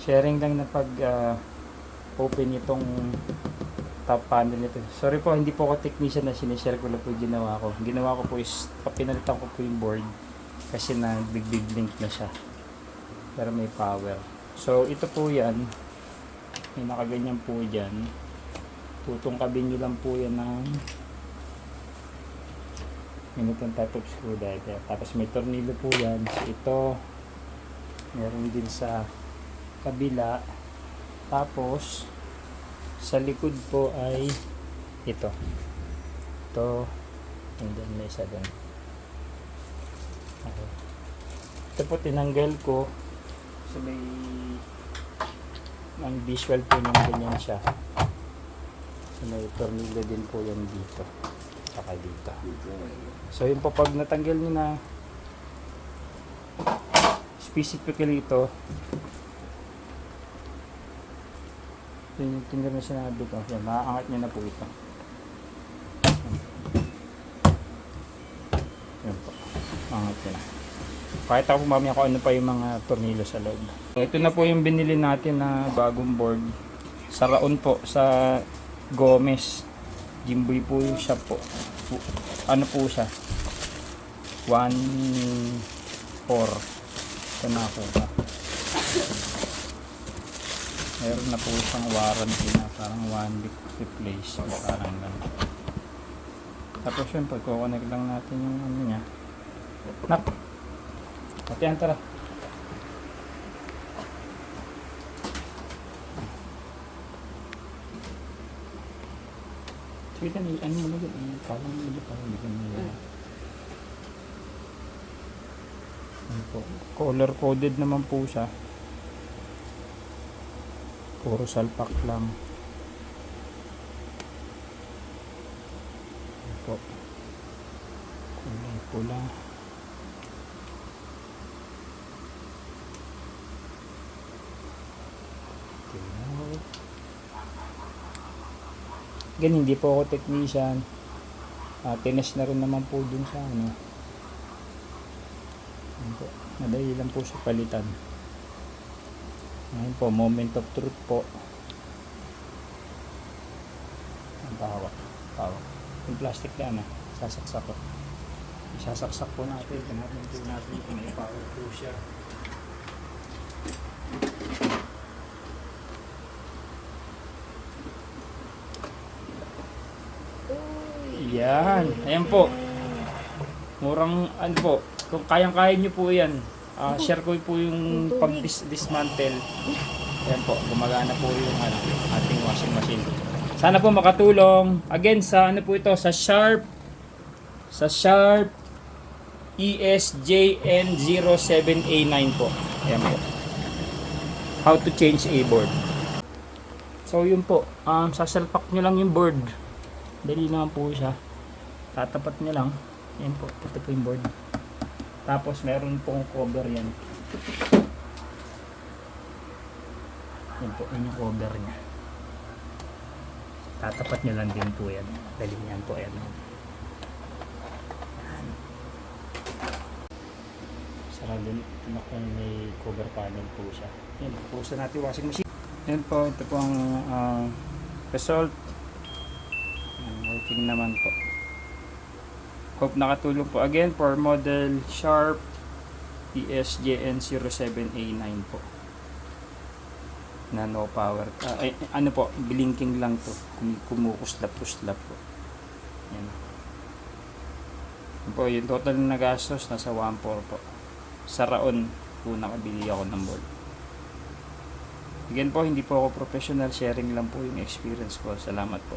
Sharing lang na pag open itong top panel nito. Sorry po, hindi po ako technician na sinishare ko lang po yung ginawa ko. Ginawa ko po is pinalitan ko po yung board kasi big link na siya. Pero may power. So ito po yan. May nakaganyan po dyan. Tutungkabin nyo lang po yan ng ganitong type of screwdriver. Tapos may tornilyo po yan. Ito meron din sa kabila. Tapos sa likod po ay ito and then may isa doon. Okay. Ito po tinanggal ko so may ang visual po ng ganyan siya. So may tornilyo din po yan dito saka dito. So yun po, pag natanggal nyo na specifically ito yung tingnan na sinabi ko, yan, maaangat nyo na po ito. Yan po, maangat nyo na. Kahit ako mamaya kung ano pa yung mga tornilyo sa loob. So, ito na po yung binili natin na bagong board. Sa Raon po, sa Gomez. Jimboy po yung shop po. Ano po siya? 1.4. Ito na po ba? Meron na po isang warranty na parang 1 week replace. Parang gano'n. Tapos yun, pagkoconnect lang natin yung ano niya. Nak! Pati yan, tara. Sige na, ano mo na yun? Parang hindi parang hindi ganyan. Ano po? Color coded naman po siya. Puro salpak lang. Ano po? Kulay pula. Ganyan, hindi po ako technician. Tinest na rin naman po dun sa ano. Ano po, madali lang po sa palitan. Ngayon po, moment of truth po. Ang pawak. Yung plastic na sasaksak po. Isasaksak po natin. Tinapin po natin kung may power po siya. Yan. Ayan po. Murang ano po. Kung kayang-kaya nyo po yan. Share ko po yung pag-dismantle. Ayan po. Gumagana po yung ating washing machine. Sana po makatulong. Again, sa ano po ito? Sa Sharp ESJN07A9 po. Ayan po. How to change a board. So yun po. Sasalpak nyo lang yung board. Dali naman po siya. Tatapat nyo lang. Yan po. Ito po yung board. Tapos meron pong cover yan. Yan po. Yan yung cover nya. Tatapat nyo lang din po yan. Dali yan po. Yan. Sarado. Ito kung may cover panel po siya. Yan. Pusa natin washing machine. Yan po. Ito po ang result. Working naman po. Hope nakatulong po. Again, for model Sharp ESJN07A9 po. Na no power. Ano po, blinking lang to. Kumukuslap-kuslap po. Yan. Yan po, yung total na gastos nasa 1.4 po. Sa Raon po nakabili ako ng board. Again po, hindi po ako professional. Sharing lang po yung experience ko. Salamat po.